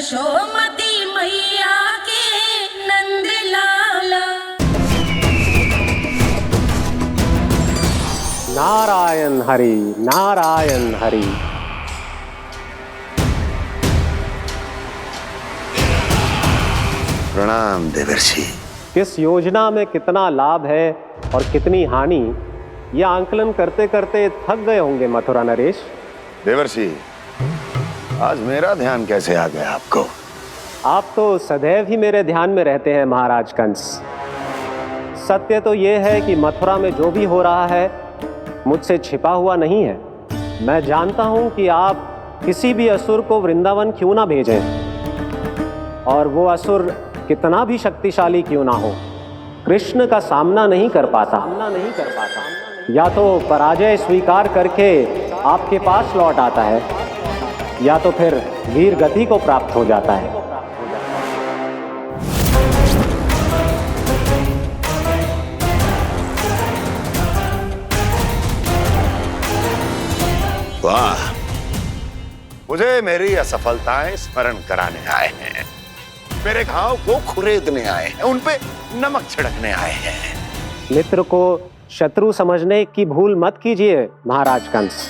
यशोमती मैया के नंद लाला। नारायण हरि, नारायण हरि। प्रणाम देवर्षि। किस योजना में कितना लाभ है और कितनी हानि, यह आंकलन करते करते थक गए होंगे मथुरा नरेश। देवर्षि, आज मेरा ध्यान कैसे आ गया आपको? आप तो सदैव ही मेरे ध्यान में रहते हैं महाराज कंस। सत्य तो यह है कि मथुरा में जो भी हो रहा है मुझसे छिपा हुआ नहीं है। मैं जानता हूं कि आप किसी भी असुर को वृंदावन क्यों ना भेजें, और वो असुर कितना भी शक्तिशाली क्यों ना हो, कृष्ण का सामना नहीं कर पाता। या तो पराजय स्वीकार करके आपके पास लौट आता है, या तो फिर वीर गति को प्राप्त हो जाता है। वाह, मुझे मेरी असफलताएं स्मरण कराने आए हैं, मेरे घाव को खुरेदने आए हैं, उन पे नमक छिड़कने आए हैं। मित्र को शत्रु समझने की भूल मत कीजिए महाराज कंस।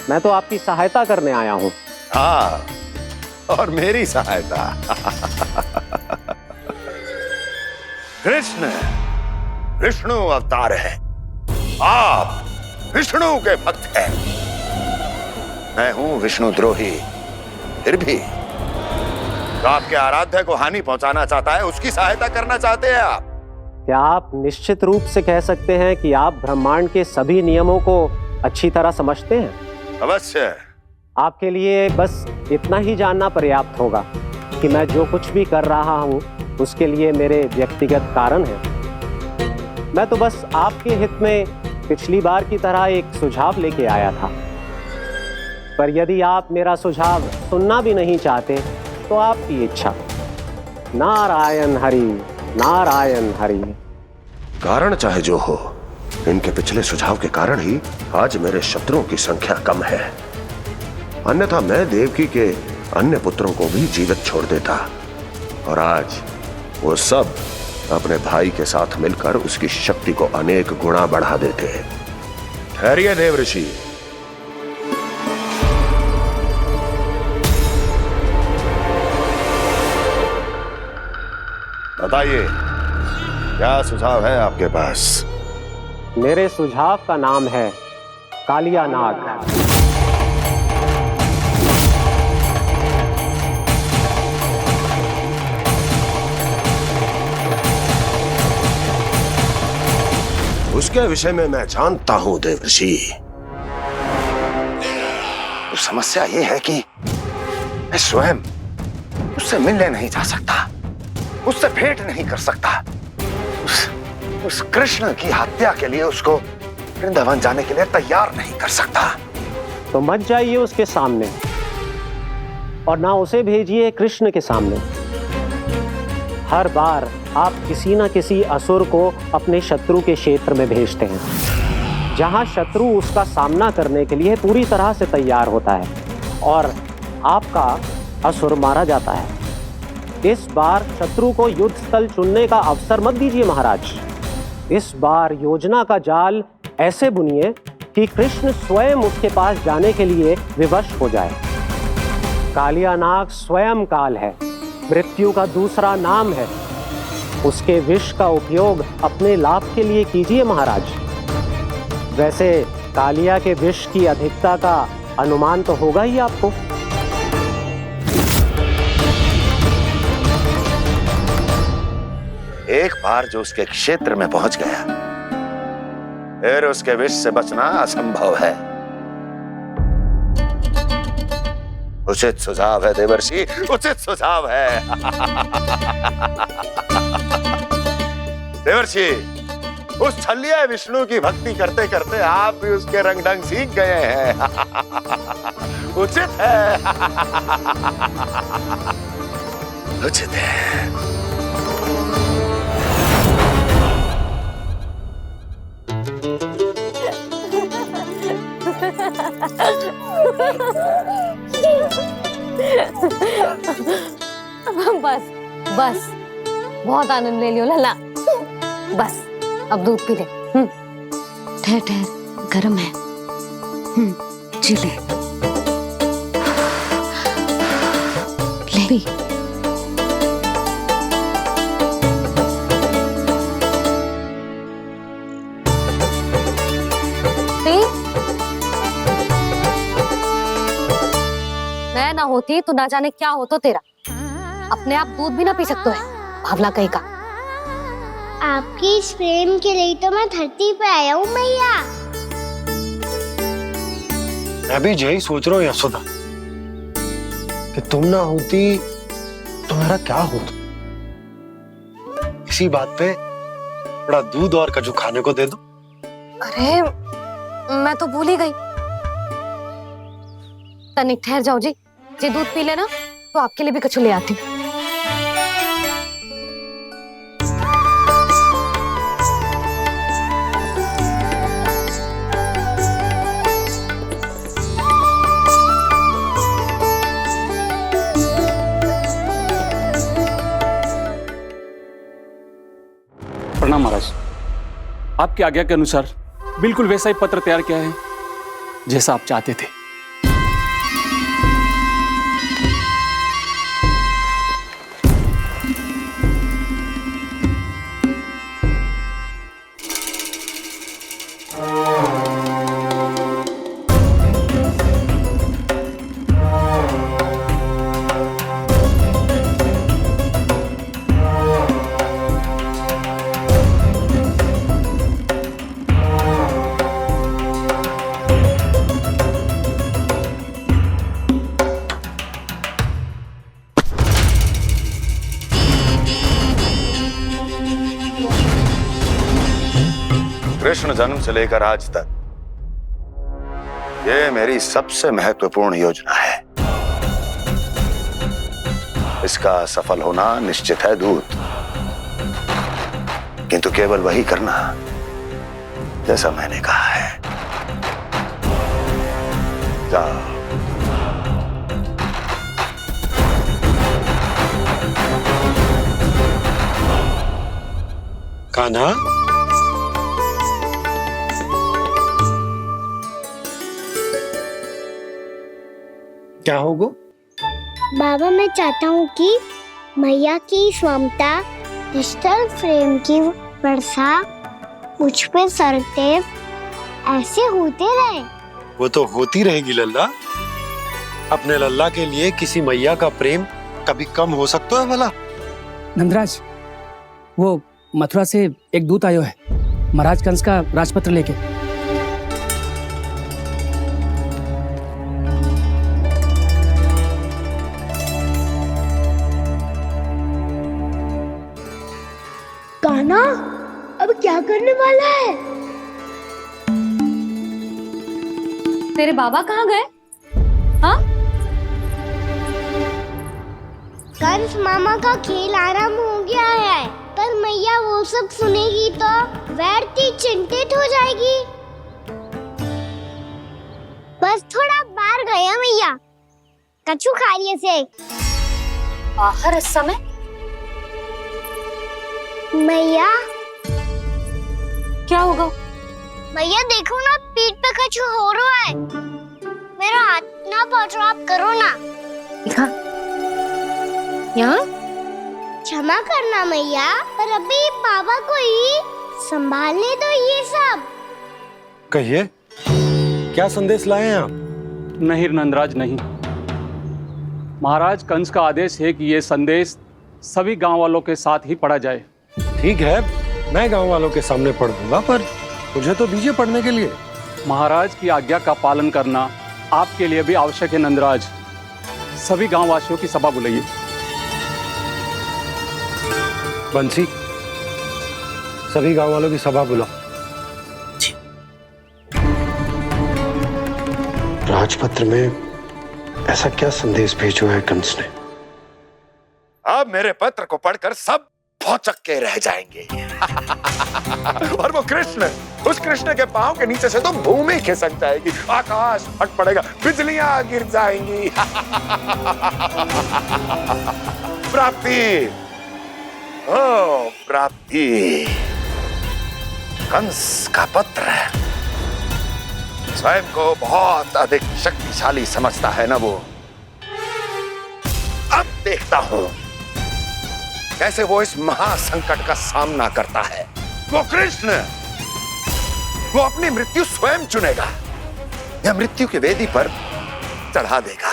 मैं तो आपकी सहायता करने आया हूं। हाँ, और मेरी सहायता। कृष्ण विष्णु अवतार है, आप विष्णु के भक्त हैं। मैं हूं विष्णु द्रोही, फिर भी तो आपके आराध्य को हानि पहुंचाना चाहता है, उसकी सहायता करना चाहते हैं आप। क्या आप निश्चित रूप से कह सकते हैं कि आप ब्रह्मांड के सभी नियमों को अच्छी तरह समझते हैं? अवश्य। आपके लिए बस इतना ही जानना पर्याप्त होगा कि मैं जो कुछ भी कर रहा हूं उसके लिए मेरे व्यक्तिगत कारण हैं। मैं तो बस आपके हित में पिछली बार की तरह एक सुझाव लेके आया था, पर यदि आप मेरा सुझाव सुनना भी नहीं चाहते तो आपकी इच्छा। नारायण हरि, नारायण हरि। कारण चाहे जो हो, इनके पिछले सुझाव के कारण ही आज मेरे शत्रुओं की संख्या कम है। अन्यथा मैं देवकी के अन्य पुत्रों को भी जीवित छोड़ देता, और आज वो सब अपने भाई के साथ मिलकर उसकी शक्ति को अनेक गुणा बढ़ा देते। ठहरिए देवऋषि। बताइए, क्या सुझाव है आपके पास? मेरे सुझाव का नाम है कालिया नाग। उसके विषय में मैं जानता हूं देवर्षि। तो समस्या ये है कि मैं स्वयं उससे मिलने नहीं जा सकता, उससे भेंट नहीं कर सकता। उस कृष्ण की हत्या के लिए उसको वृंदावन जाने के लिए तैयार नहीं कर सकता। तो मत जाइए उसके सामने, और ना उसे भेजिए कृष्ण के सामने। हर बार आप किसी न किसी असुर को अपने शत्रु के क्षेत्र में भेजते हैं, जहां शत्रु उसका सामना करने के लिए पूरी तरह से तैयार होता है और आपका असुर मारा जाता है। इस बार शत्रु को युद्ध स्थल चुनने का अवसर मत दीजिए महाराज। इस बार योजना का जाल ऐसे बुनिए कि कृष्ण स्वयं उसके पास जाने के लिए विवश हो जाए। कालिया नाग स्वयं काल है, मृत्यु का दूसरा नाम है। उसके विष का उपयोग अपने लाभ के लिए कीजिए महाराज। वैसे कालिया के विष की अधिकता का अनुमान तो होगा ही आपको। एक बार जो उसके क्षेत्र में पहुंच गया, फिर उसके विष से बचना असंभव है। उचित सुझाव है देवर्षि, उचित सुझाव है। देवर्षि, उस छलिया विष्णु की भक्ति करते करते आप भी उसके रंग ढंग सीख गए हैं। उचित है, उचित है। बस बस, बहुत आनंद ले लियो लल्ला। बस अब दूध पी ले। ठहर ठहर, गर्म है। जी ले पी। मैं ना होती तो ना जाने क्या होता तेरा। अपने आप दूध भी ना पी सकते है, भावना कहीं का। आपकी इस प्रेम के लिए तो मैं धरती पे आया हूँ मैया। मैं भी यही सोच रहा हूँ यशोदा कि तुम ना होती तो मेरा क्या होता। इसी बात पे थोड़ा दूध और कजू खाने को दे दो। अरे मैं तो भूल ही गई। तनिक ठहर जाओ जी, जे दूध पी लेना तो आपके लिए भी कछु ले आती। प्रणाम महाराज। आपकी आज्ञा के अनुसार बिल्कुल वैसा ही पत्र तैयार किया है जैसा आप चाहते थे। कृष्ण जन्म से लेकर आज तक ये मेरी सबसे महत्वपूर्ण योजना है। इसका सफल होना निश्चित है दूत, किंतु केवल वही करना जैसा मैंने कहा है। जाओ। कान्हा, क्या होगा? बाबा मैं चाहता हूँ कि मैया की ममता क्रिस्टल फ्रेम की वर्षा मुझ पे सरते ऐसे होते रहे। वो तो होती रहेगी लल्ला। अपने लल्ला के लिए किसी मैया का प्रेम कभी कम हो सकता है भला? नंदराज, वो मथुरा से एक दूत आयो है महाराज कंस का राजपत्र लेके। कान्हा अब क्या करने वाला है? तेरे बाबा कहाँ गए? हाँ? कंस मामा का खेल आरंभ हो गया है, पर मैया वो सब सुनेगी तो व्यर्थ चिंतित हो जाएगी। बस थोड़ा बाहर गया मैया, कछु खा लिये से। बाहर इस समय? मैया क्या होगा? मैया देखो ना, पीठ पे कुछ हो रहा है। मेरा हाथ ना पकड़ो, आप करो ना। दिखा। यहाँ? क्षमा करना मैया, पर अभी बाबा को ही संभालने दो ये सब। कहिए, क्या संदेश लाए हैं आप? नहीं नंदराज नहीं। महाराज कंस का आदेश है कि यह संदेश सभी गांव वालों के साथ ही पढ़ा जाए। ठीक है, मैं गांव वालों के सामने पढ़ दूंगा, पर मुझे तो दीजिए पढ़ने के लिए। महाराज की आज्ञा का पालन करना आपके लिए भी आवश्यक है नंदराज। सभी गांव वासियों की सभा बुलाइए। बंसी, सभी गांव वालों की सभा बुलाओ। राजपत्र में ऐसा क्या संदेश भेजो है कंस ने? अब मेरे पत्र को पढ़कर सब भौचक्के रह जाएंगे। और वो कृष्ण, उस कृष्ण के पांव के नीचे से तो भूमि खिसक जाएगी, आकाश फट पड़ेगा, बिजलियां गिर जाएंगी। प्राप्ति, ओ प्राप्ति, कंस का पुत्र स्वयं को बहुत अधिक शक्तिशाली समझता है ना वो। अब देखता हूं कैसे वो इस महासंकट का सामना करता है। वो कृष्ण, वो अपनी मृत्यु स्वयं चुनेगा या मृत्यु की वेदी पर चढ़ा देगा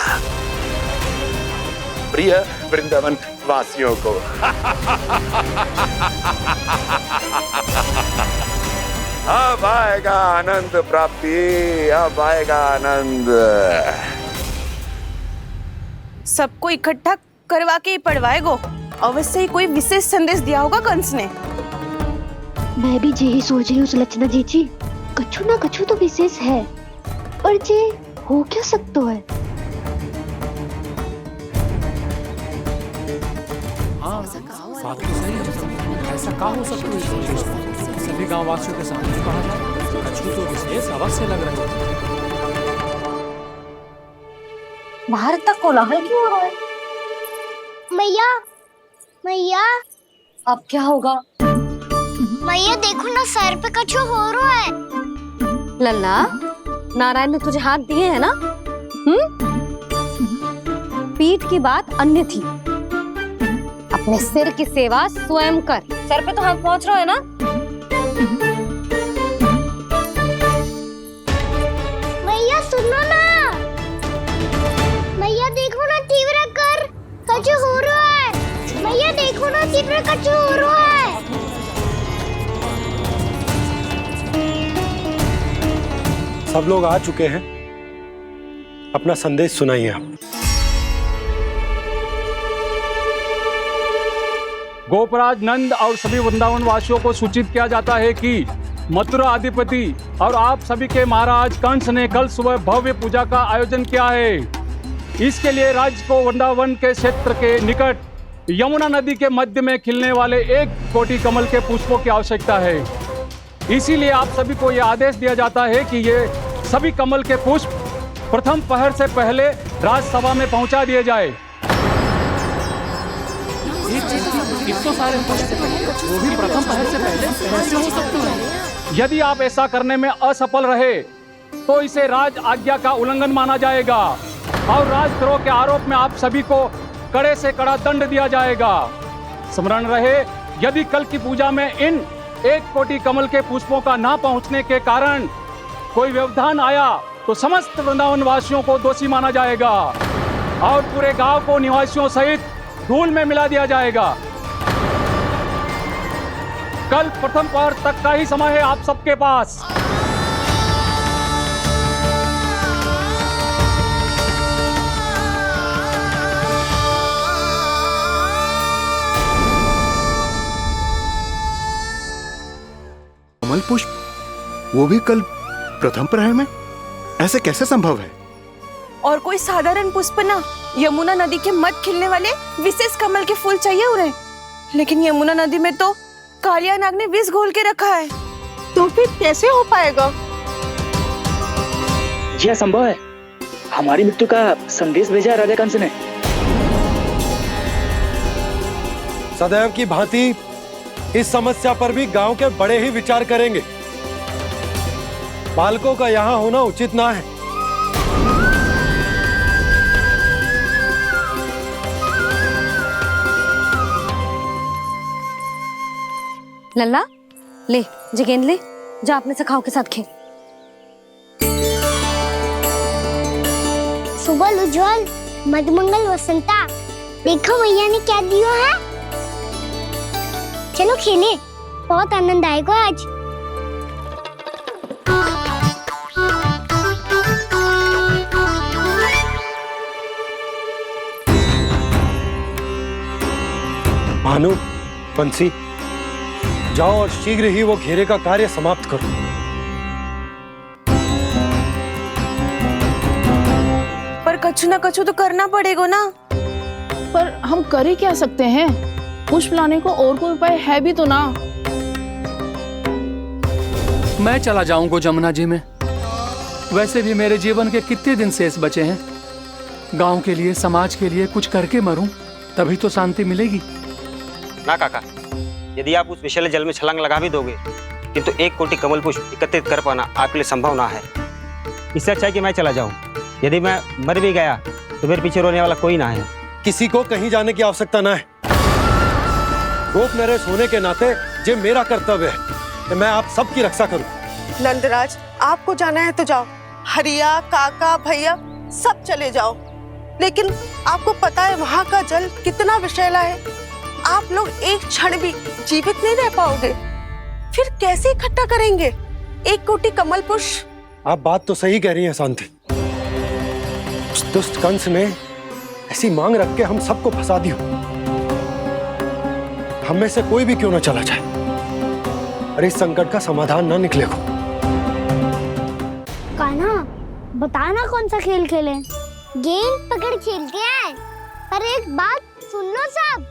प्रिय वृंदावन वासियों को। अब आएगा आनंद प्राप्ति, अब आएगा आनंद। सबको इकट्ठा करवा के ही पढ़वाएगो। अवश्य ही कोई विशेष संदेश दिया होगा कंस ने। मैं भी यही सोच रही हूँ सुलक्षणा जी, कछु ना कछु तो विशेष है, पर जे हो क्या सकता है? ऐसा क्या हो सकता है? सभी गांव वासियों के सामने कहा जाए, कछु तो विशेष अवश्य लग रहा है। बाहर तक कोलाहल क्यों हो रहा है? मैया, मैया, अब क्या होगा? मैया देखो ना, सर पे कछु हो रहा है। लल्ला, नारायण ने तुझे हाथ दिए हैं ना? पीठ की बात अन्य थी। अपने सिर की सेवा स्वयं कर। सर पे तो हाथ पहुंच रहा है ना? मैया सुनो ना, मैया देखो ना, तीव्र कर कछु हो रहा है। मैया देखो ना, तीव्र कछु हो रहा है। सब लोग आ चुके हैं, अपना संदेश सुनाइए आप। गोपराज नंद और सभी वृंदावन वासियों को सूचित किया जाता है कि मथुरा अधिपति और आप सभी के महाराज कंस ने कल सुबह भव्य पूजा का आयोजन किया है। इसके लिए राज्य को वृंदावन के क्षेत्र के निकट यमुना नदी के मध्य में खिलने वाले 1 कोटि कमल के पुष्पों की आवश्यकता है। इसीलिए आप सभी को यह आदेश दिया जाता है कि ये सभी कमल के पुष्प प्रथम पहर से पहले राजसभा में पहुंचा दिए जाए। सारे वो भी प्रथम पहर से पहले कैसे हो सकते हैं? यदि आप ऐसा करने में असफल रहे तो इसे राज आज्ञा का उल्लंघन माना जाएगा और राजद्रोह के आरोप में आप सभी को कड़े से कड़ा दंड दिया जाएगा। स्मरण रहे, यदि कल की पूजा में इन 1 कोटि कमल के पुष्पों का ना पहुंचने के कारण कोई व्यवधान आया तो समस्त वृंदावन वासियों को दोषी माना जाएगा और पूरे गांव को निवासियों सहित धूल में मिला दिया जाएगा। कल प्रथम पहर तक का ही समय है आप सबके पास। कमल पुष्प, वो भी कल प्रथम प्रहर में? ऐसे कैसे संभव है? और कोई साधारण पुष्प ना, यमुना नदी के मध्य खिलने वाले विशेष कमल के फूल चाहिए उन्हें। लेकिन यमुना नदी में तो कालिया नाग ने विष घोल के रखा है, तो फिर कैसे हो पाएगा? यह संभव है। हमारी मृत्यु का संदेश भेजा राजा कंस ने। सदैव की भांति इस समस्या पर भी गांव के बड़े ही विचार करेंगे। बालकों का यहाँ होना उचित ना है। लल्ला, ले जे गेंद ले, जा अपने सखाओं के साथ खेल। सुबह उज्जवल, मधुमंगल वसंता, देखो मैया ने क्या दिया है। चलो खेलें, बहुत आनंद आएगा आज। भानु, बंसी, जाओ और शीघ्र ही वो घेरे का कार्य समाप्त करो। पर कछु ना कछु तो करना पड़ेगा ना। पर हम कर ही क्या सकते हैं? पुष्प लाने को और कोई उपाय है भी तो ना। मैं चला जाऊंगा जमुना जी में। वैसे भी मेरे जीवन के कितने दिन शेष बचे हैं। गांव के लिए, समाज के लिए कुछ करके मरूं, तभी तो शांति मिलेगी। ना काका, यदि आप उस विषैले जल में छलांग लगा भी दोगे, किंतु 1 कोटि कमल पुष्प एकत्रित कर पाना आपके लिए संभव ना है। इससे अच्छा है कि मैं चला जाऊं। यदि मैं मर भी गया तो मेरे पीछे रोने वाला कोई ना है। किसी को कहीं जाने की आवश्यकता ना है। गोप नरेश होने के नाते ये मेरा कर्तव्य है कि मैं आप सबकी रक्षा करूं। नंदराज, आपको जाना है तो जाओ। हरिया, काका, भैया सब चले जाओ। लेकिन आपको पता है वहाँ का जल कितना विषैला है। आप लोग एक क्षण भी जीवित नहीं रह पाओगे। फिर कैसे इकट्ठा करेंगे 1 कोटि कमल पुष्प? आप बात तो सही कह रही हैं शांति। उस दुष्ट कंस ने ऐसी मांग रख के हम सबको फंसा दिया। हम में से कोई भी क्यों ना चला जाए और इस संकट का समाधान ना निकले को। कान्हा, बताना कौन सा खेल खेलें? गेंद पकड़ खेलते हैं। पर एक बात सुन लो सब,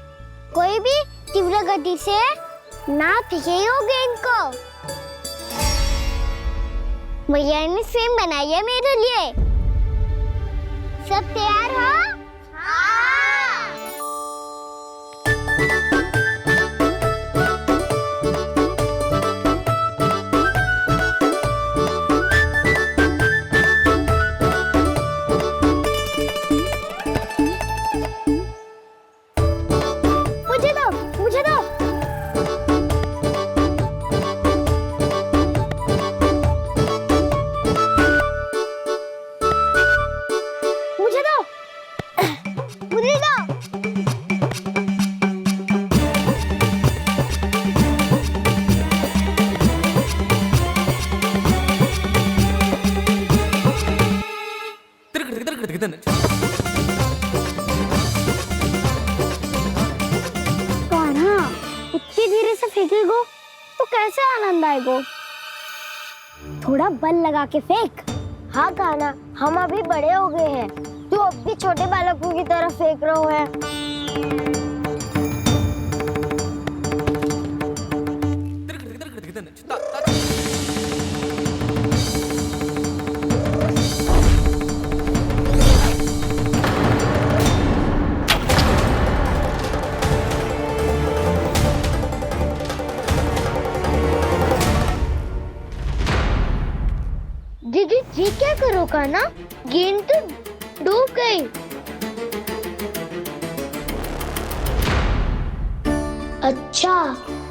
कोई भी तीव्र गति से ना फेंकेगा गेंद को। भैया ने फ्रेम बनाई है मेरे लिए। सब तैयार हो? मुझे दो, मुझे दो। मुझे दो, मुझे दो। कान्हा, इतनी धीरे से फेंकेगो तो कैसे आनंद आएगो? थोड़ा बल लगा के फेंक। हाँ कान्हा, हम अभी बड़े हो गए हैं, तू अब भी छोटे बालकों की तरह फेंक रहे हो है। दीदी जी क्या करो कान्हा? गेंद तो डूब गई। अच्छा,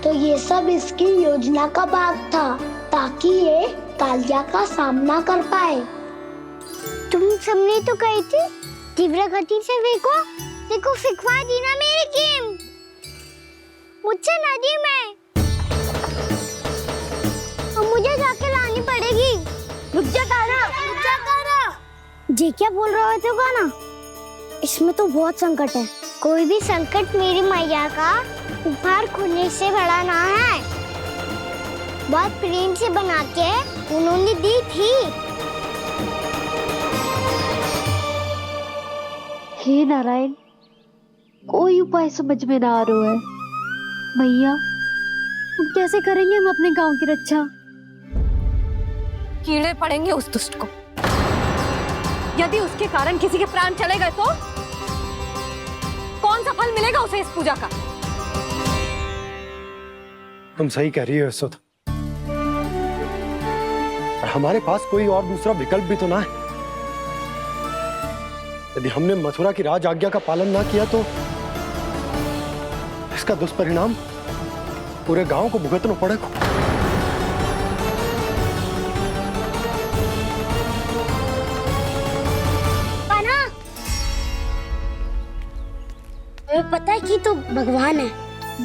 तो ये सब इसकी योजना का भाग था ताकि ये कालिया का सामना कर पाए। तुम सबने तो कही थी तीव्र गति से फेंको। देखो फिकवा दी ना मेरी गेम। मुझसे नदी में। अब मुझे जाके लानी पड़ेगी। रुक जा कान्हा, रुक जा कान्हा। जी क्या बोल रहे थे कान्हा? इसमें तो बहुत संकट है। कोई भी संकट मेरी मैया का उपहार खोने से बड़ा ना है। बहुत प्रेम से बना के उन्होंने दी थी। हे नारायण, कोई उपाय समझ में ना आ रहा है। भैया, हम कैसे करेंगे हम अपने गांव की रक्षा? कीड़े पड़ेंगे उस दुष्ट को। यदि उसके कारण किसी के प्राण चले गए तो कौन सा फल मिलेगा उसे इस पूजा का? तुम सही कह रही हो यशोदा। और हमारे पास कोई और दूसरा विकल्प भी तो ना है। यदि हमने मथुरा की राज आज्ञा का पालन ना किया तो इसका दुष्परिणाम पूरे गांव को भुगतना पड़ेगा। तुम्हें पता है कि तू भगवान है,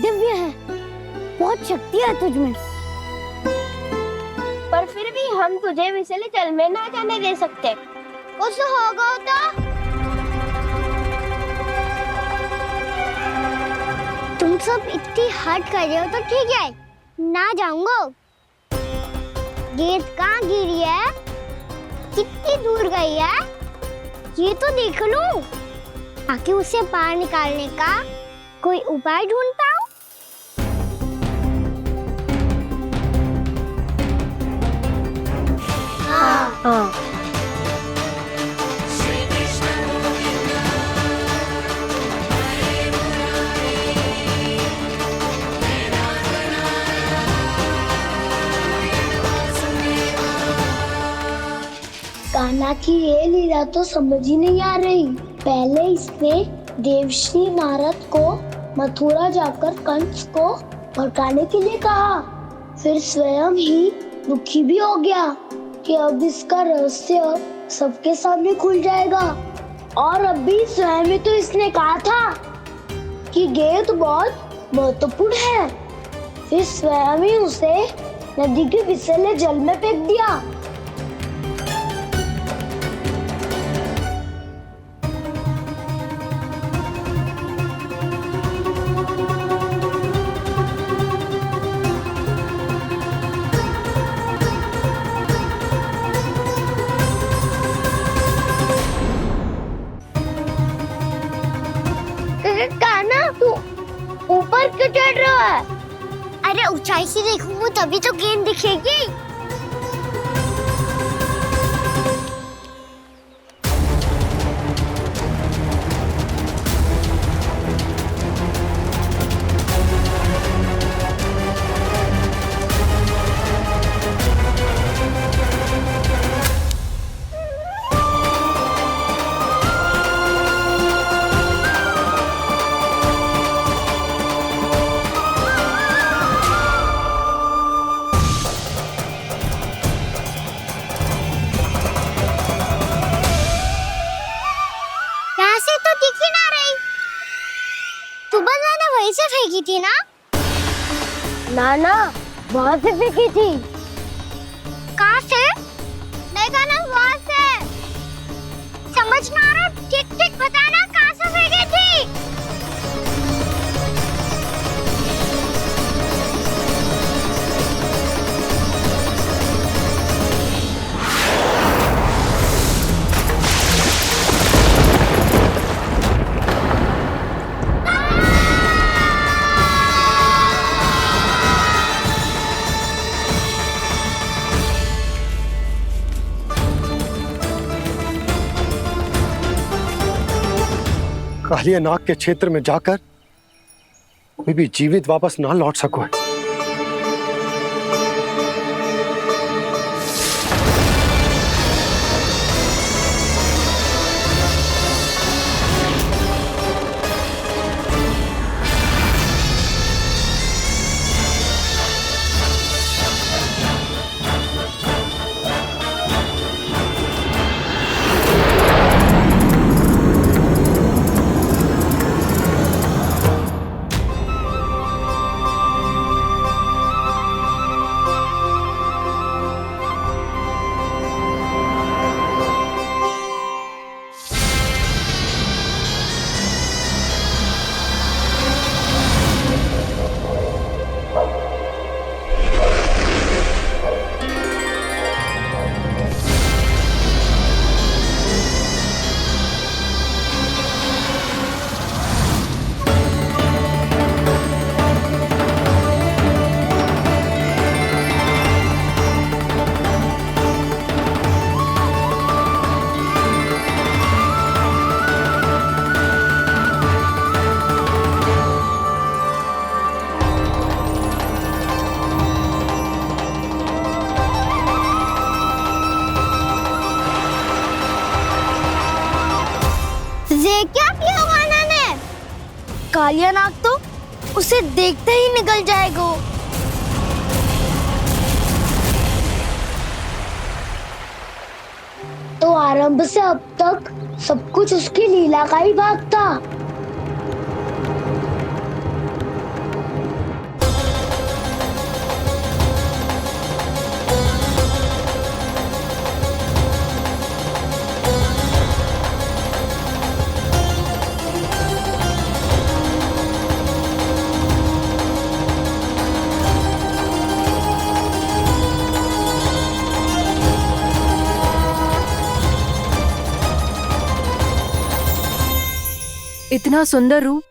दिव्य है, बहुत शक्ति है तुझमें। पर फिर भी हम तुझे विषैले जल में ना जाने दे सकते। कुछ होगा तो तुम सब इतनी हट कर रहे हो तो ठीक है, ना जाऊंगा। गेंद कहाँ गिरी है, कितनी दूर गई है, ये तो देख लूं ताकि उसे बाहर निकालने का कोई उपाय ढूंढ पाऊं। हाँ। कान्हा की ये लीला तो समझ ही नहीं आ रही। पहले इसने देवश्री नारद को मथुरा जाकर कंस को भड़काने के लिए कहा, फिर स्वयं ही दुखी भी हो गया कि अब इसका रहस्य सबके सामने खुल जाएगा। और अभी स्वयं ही तो इसने कहा था कि गेंद बहुत महत्वपूर्ण है, फिर स्वयं ही उसे नदी के विसले जल में फेंक दिया। कान्हा, तू ऊपर क्यों चढ़ रहा है? अरे ऊंचाई से देखूंगा तभी तो गेंद दिखेगी। वहीं से फेंकी थी ना? ना, वहाँ से फेंकी थी। कहाँ से? नहीं कहना वहाँ से। समझ ना आ रहा, ठीक बताना कहाँ से फेंकी थी? कालिया नाग के क्षेत्र में जाकर कोई भी जीवित वापस ना लौट सको है। क्या किया कान्हा ने? कालिया नाग तो उसे देखते ही निकल जाएगा। तो आरंभ से अब तक सब कुछ उसकी लीला का ही भाग था। इतना सुंदर रूप,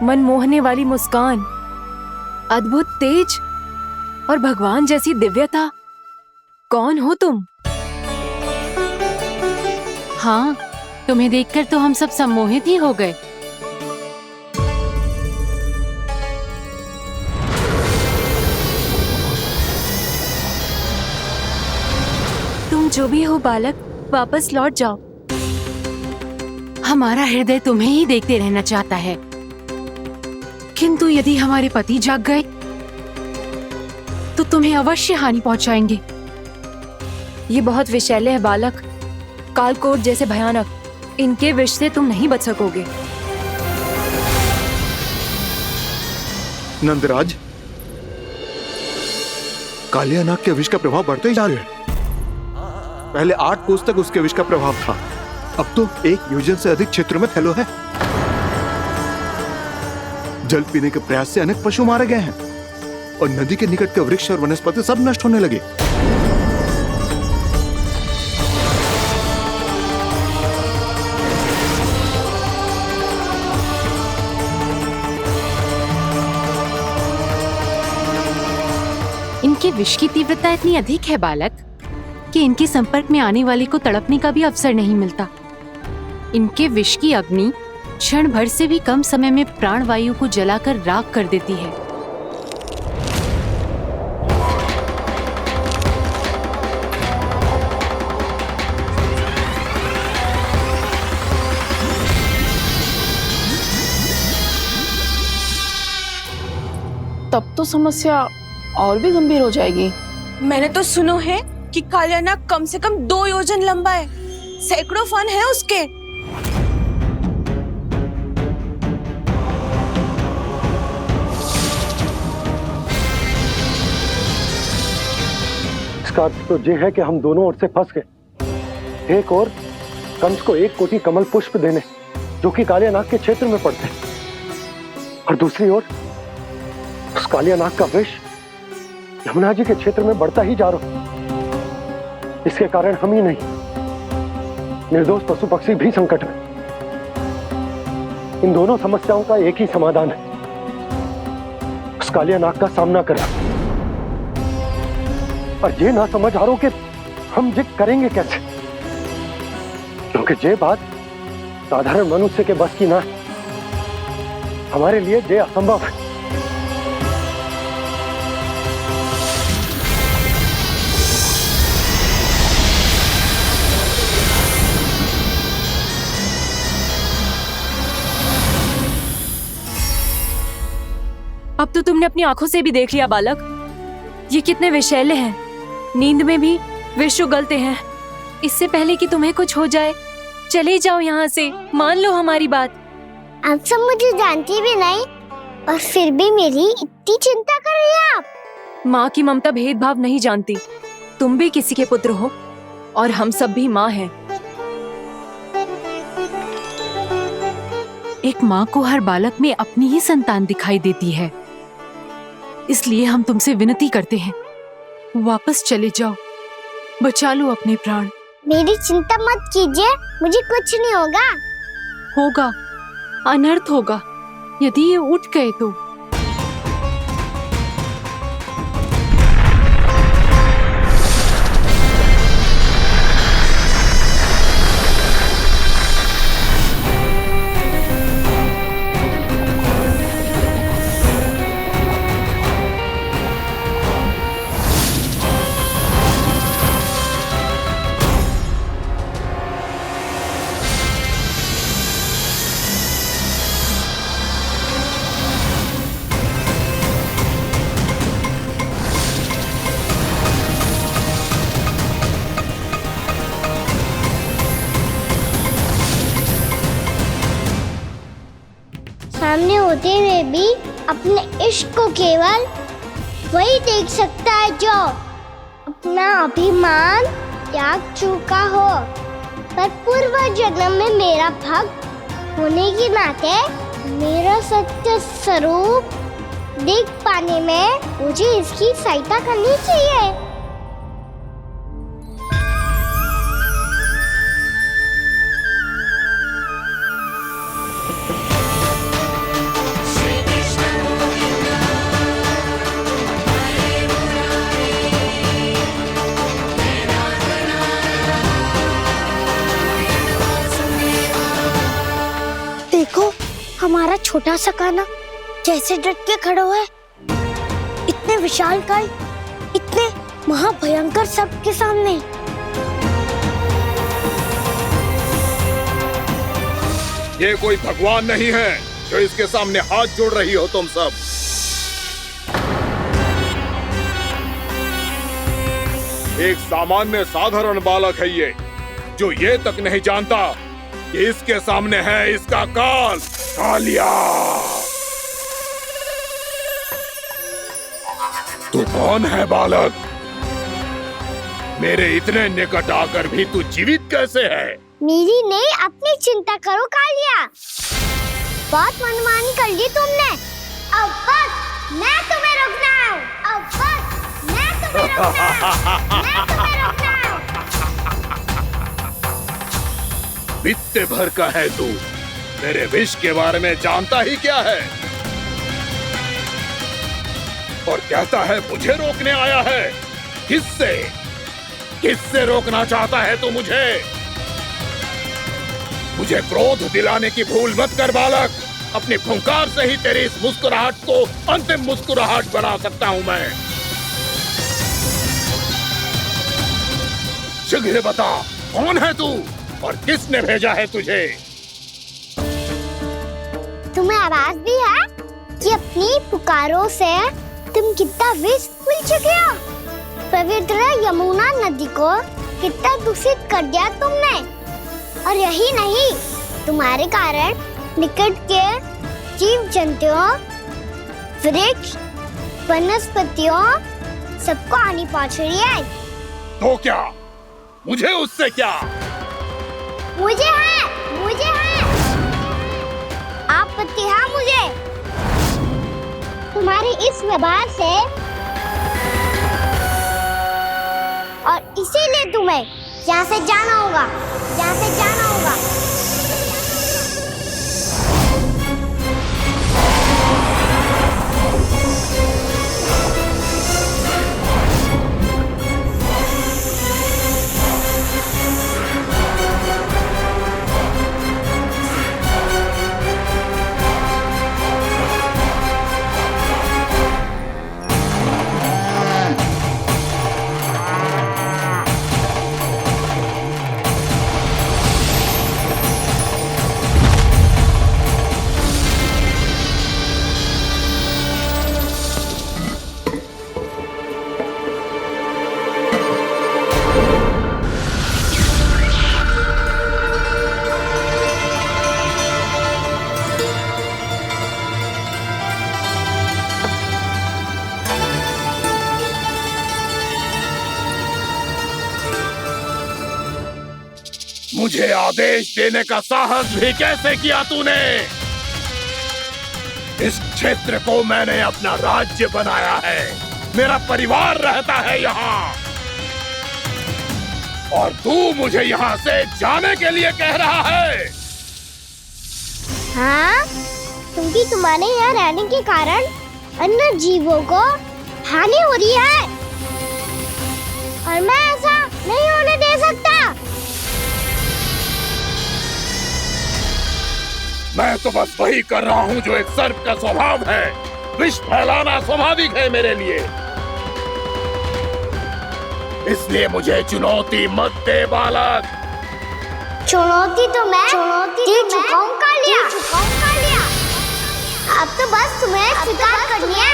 मन मोहने वाली मुस्कान, अद्भुत तेज और भगवान जैसी दिव्यता। कौन हो तुम? हाँ, तुम्हें देखकर तो हम सब सम्मोहित ही हो गए। तुम जो भी हो बालक, वापस लौट जाओ। हमारा हृदय तुम्हें ही देखते रहना चाहता है, किंतु यदि हमारे पति जाग गए तो तुम्हें अवश्य हानि पहुंचाएंगे। ये बहुत विषैले है बालक, कालकोट जैसे भयानक। इनके विष से तुम नहीं बच सकोगे। नंदराज, कालिया नाग के विष का प्रभाव बढ़ते ही जा रहा है। पहले 8 कोस तक उसके विष का प्रभाव था, अब तो 1 योजन से अधिक क्षेत्र में फैलो है। जल पीने के प्रयास से अनेक पशु मारे गए हैं और नदी के निकट के वृक्ष और वनस्पति सब नष्ट होने लगे। इनके विष की तीव्रता इतनी अधिक है बालक कि इनके संपर्क में आने वाले को तड़पने का भी अवसर नहीं मिलता। इनके विष की अग्नि क्षण भर से भी कम समय में प्राणवायु को जलाकर राख कर देती है। तब तो समस्या और भी गंभीर हो जाएगी। मैंने तो सुनो है कि कालिया नाग कम से कम 2 योजन लंबा है, सैकड़ों फन है उसके। इसका अर्थ तो ये है कि हम दोनों ओर से फंस गए। एक और कंस को 1 कोटि कमल पुष्प देने जो कि कालिया नाग के क्षेत्र में पड़ते, और दूसरी ओर उस कालिया नाग का विष यमुना जी के क्षेत्र में बढ़ता ही जा रहा। इसके कारण हम ही नहीं, निर्दोष पशु पक्षी भी संकट में। इन दोनों समस्याओं का एक ही समाधान है, उस कालिया नाग का सामना करना। और ये ना समझ आ रहा कि हम ये करेंगे कैसे, क्योंकि ये बात साधारण मनुष्य के बस की ना है। हमारे लिए ये असंभव है। अब तो तुमने अपनी आंखों से भी देख लिया बालक, ये कितने विषैले हैं। नींद में भी विष उगलते हैं। इससे पहले कि तुम्हें कुछ हो जाए, चले जाओ यहाँ से, मान लो हमारी बात। आप सब मुझे जानती भी नहीं और फिर भी मेरी इतनी चिंता कर रही हैं आप। माँ की ममता भेदभाव नहीं जानती। तुम भी किसी के पुत्र हो और हम सब भी माँ हैं। एक माँ को हर बालक में अपनी ही संतान दिखाई देती है, इसलिए हम तुमसे विनती करते हैं, वापस चले जाओ, बचा लो अपने प्राण। मेरी चिंता मत कीजिए, मुझे कुछ नहीं होगा। होगा, अनर्थ होगा यदि ये उठ गए तो। सामने होते हुए भी अपने इश्क को केवल वही देख सकता है जो अपना अभिमान त्याग चुका हो। पर पूर्व जन्म में मेरा भक्त होने के नाते मेरा सत्य स्वरूप देख पाने में मुझे इसकी सहायता करनी चाहिए। तुम्हारा छोटा सा कान्हा कैसे डट के खड़ा हुआ है, इतने विशालकाय, इतने महाभयंकर सबके सामने। ये कोई भगवान नहीं है जो इसके सामने हाथ जोड़ रही हो तुम सब। एक सामान्य साधारण बालक है ये, जो ये तक नहीं जानता कि इसके सामने है इसका काल, कालिया। तू कौन है बालक? मेरे इतने निकट आकर भी तू जीवित कैसे है? मेरी नहीं, अपनी चिंता करो कालिया। बहुत मनमानी कर ली तुमने। अब बस, मैं तुम्हें रोकना हूँ। अब बस, मैं तुम्हें रोकना हूँ। मैं तुम्हें रोकना हूँ। बित्ते भर का है तू, मेरे विष के बारे में जानता ही क्या है? और कहता है मुझे रोकने आया है। किससे? किससे रोकना चाहता है तू मुझे? मुझे क्रोध दिलाने की भूल मत कर बालक। अपनी फुंकार से ही तेरी इस मुस्कुराहट को अंतिम मुस्कुराहट बना सकता हूं मैं। शीघ्र बता, कौन है तू और किसने भेजा है तुझे? तुम्हें आवाज भी है कि अपनी पुकारों से तुम कितना विष भूल चुके हो। पवित्र यमुना नदी को कितना दूषित कर दिया तुमने। और यही नहीं, तुम्हारे कारण निकट के जीव जंतुओं, वृक्ष, वनस्पतियों सबको हानि पहुंच रही है। तो क्या? मुझे उससे क्या? मुझे है आपत्ति है मुझे तुम्हारी इस व्यवहार से, और इसीलिए तुम्हें यहाँ से जाना होगा, यहाँ से जाना होगा। मुझे आदेश देने का साहस भी कैसे किया तूने? इस क्षेत्र को मैंने अपना राज्य बनाया है, मेरा परिवार रहता है यहाँ, और तू मुझे यहाँ से जाने के लिए कह रहा है? हाँ, क्योंकि तुम्हारे यहाँ रहने के कारण अन्य जीवों को हानि हो रही है, और मैं ऐसा नहीं होने दे सकता। मैं तो बस वही कर रहा हूँ जो एक सर्प का स्वभाव है। विष फैलाना स्वाभाविक है मेरे लिए, इसलिए मुझे चुनौती मत दे बालक। चुनौती तो मैं दे चुका हूँ कालिया। अब तो बस तुम्हें स्वीकार करनी है।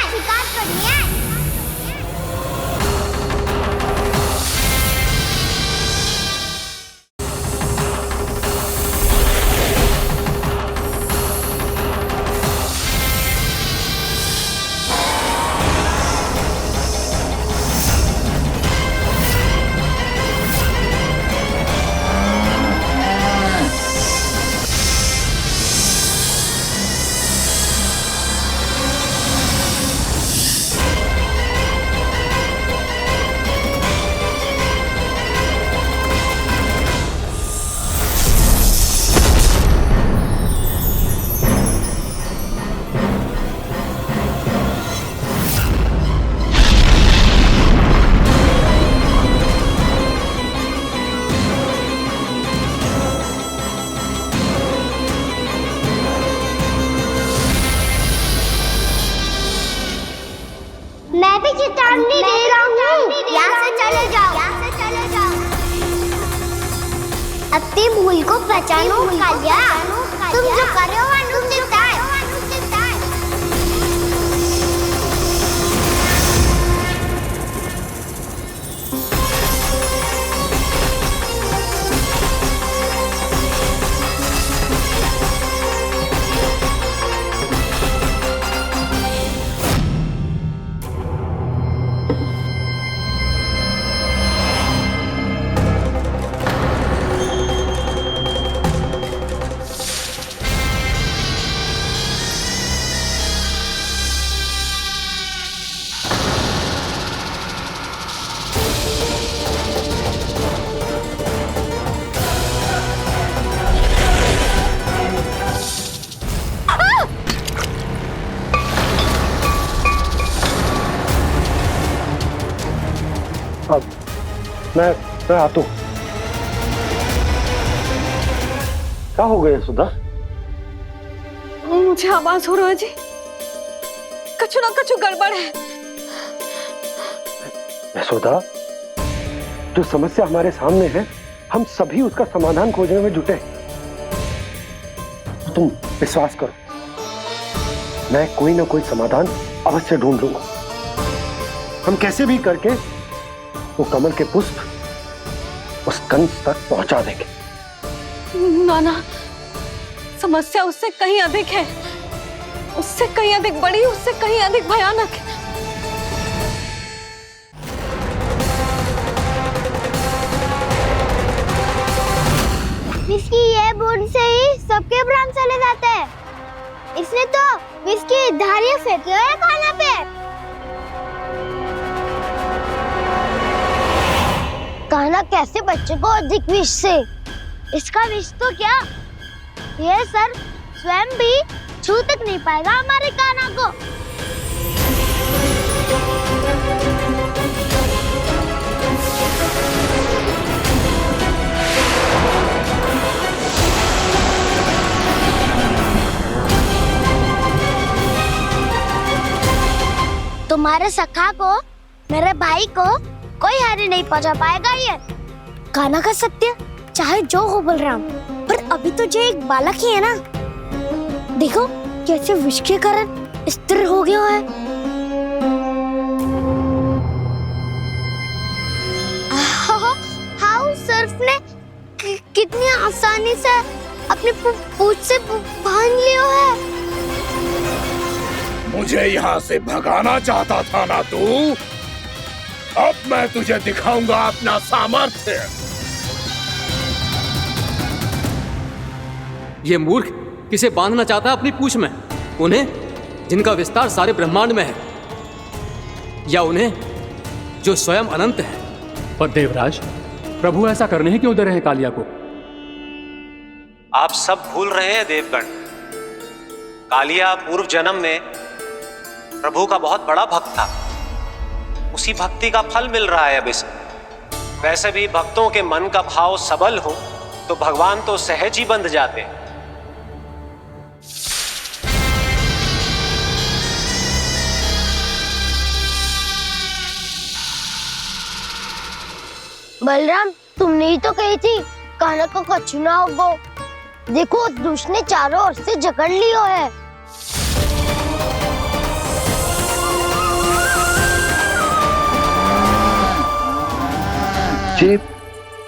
नहीं दे रहा हूँ। यहाँ से चले जाओ। अपनी भूल को पहचानो कालिया। तुम जो कर रहे हो वह अनुचित है। मैं आता हूँ। क्या हो गया सुधा? मुझे आवाज हो रहा है जी, कछु ना कछु गड़बड़ है। यशोदा, जो समस्या हमारे सामने है हम सभी उसका समाधान खोजने में जुटे। तुम विश्वास करो, मैं कोई ना कोई समाधान अवश्य ढूंढ लूंगा। हम कैसे भी करके वो कमल के पुष्प उस कंस तक पहुंचा देंगे। नाना, समस्या उससे कहीं अधिक है, उससे कहीं अधिक बड़ी, उससे कहीं अधिक भयानक है। विस्की ये बूंद से ही सबके प्राण चले जाते हैं। इसने तो विस्की धारियां फेंकी है खाना पे। कान्हा कैसे बच्चे को अधिक विष से? इसका विष तो क्या, ये सर स्वयं भी छू तक नहीं पाएगा हमारे कान्हा को। तुम्हारे सखा को, मेरे भाई को कोई हानि नहीं पहुंचा पाएगा। ये कान्हा का सत्य चाहे जो हो बलराम, पर अभी तो जो एक बालक ही है ना। देखो कैसे विष के कारण स्थिर हो गया है। हाउ सर्फ ने कितनी आसानी से अपनी पूंछ से बांध लिया है। मुझे यहाँ से भगाना चाहता था ना तू? अब मैं तुझे दिखाऊंगा अपना सामर्थ्य। ये मूर्ख किसे बांधना चाहता है अपनी पूंछ में? उन्हें जिनका विस्तार सारे ब्रह्मांड में है, या उन्हें जो स्वयं अनंत है? पर देवराज, प्रभु ऐसा करने ही क्यों दे रहे हैं कालिया को? आप सब भूल रहे हैं देवगण, कालिया पूर्व जन्म में प्रभु का बहुत बड़ा भक्त था। उसी भक्ति का फल मिल रहा है अब इसे। वैसे भी भक्तों के मन का भाव सबल हो तो भगवान तो सहज ही बंध जाते हैं। बलराम, तुमने ही तो कही थी कान्हा को कछु ना होगो। देखो उस दुष्ट ने चारों ओर से जकड़ लियो है। ये